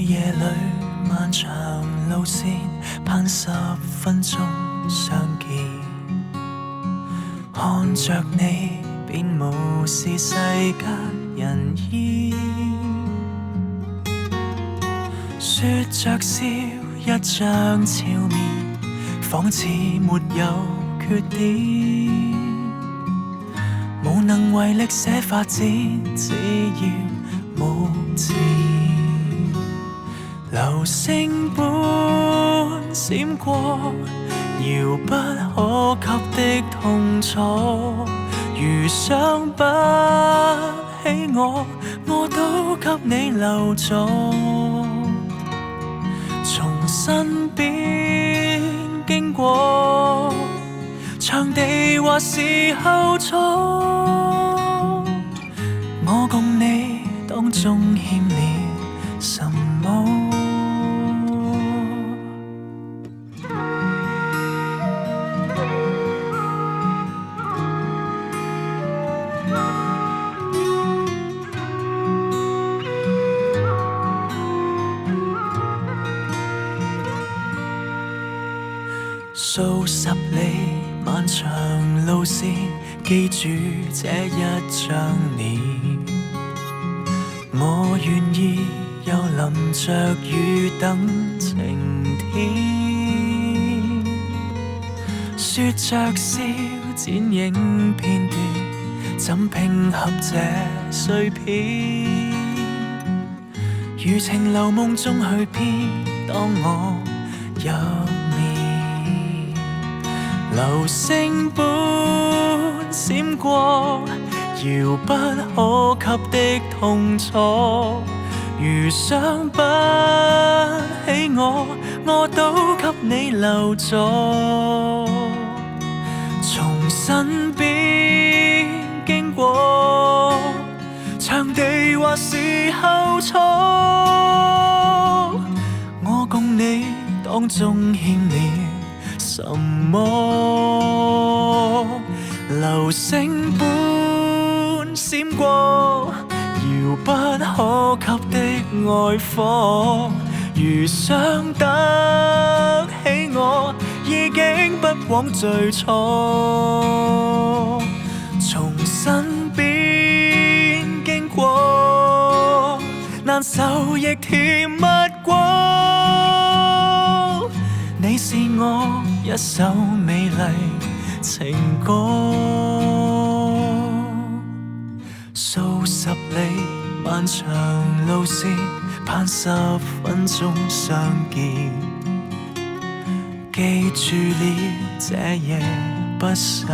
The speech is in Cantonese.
夜裏漫長路線，盼10分鐘相見。看着你，便無視世間人煙。說着笑，一張俏面，仿似沒有缺點。無能為力寫發展，只要無字。流星般閃過，遙不可及的痛楚。如想不起我都給你留咗。從身邊經過，場地或是後座，我共你當中欠了什麼？數十里漫長路線，記住這一張臉。我願意又淋着雨等晴天，說着笑剪影片段，怎拼合這碎片？如情流夢中去偏，當我入流星般閃過，遙不可及的痛楚。如想不起我都給你留咗。從身邊經過，場地或是後座，我共你當中欠了什麼？流星般閃過，遙不可及的愛火。如想得起我，已經不枉最初。從身邊經過，難受亦甜蜜過。你是我一首美麗情歌，數十里漫長路線，盼10分鐘相見。記住了這夜不想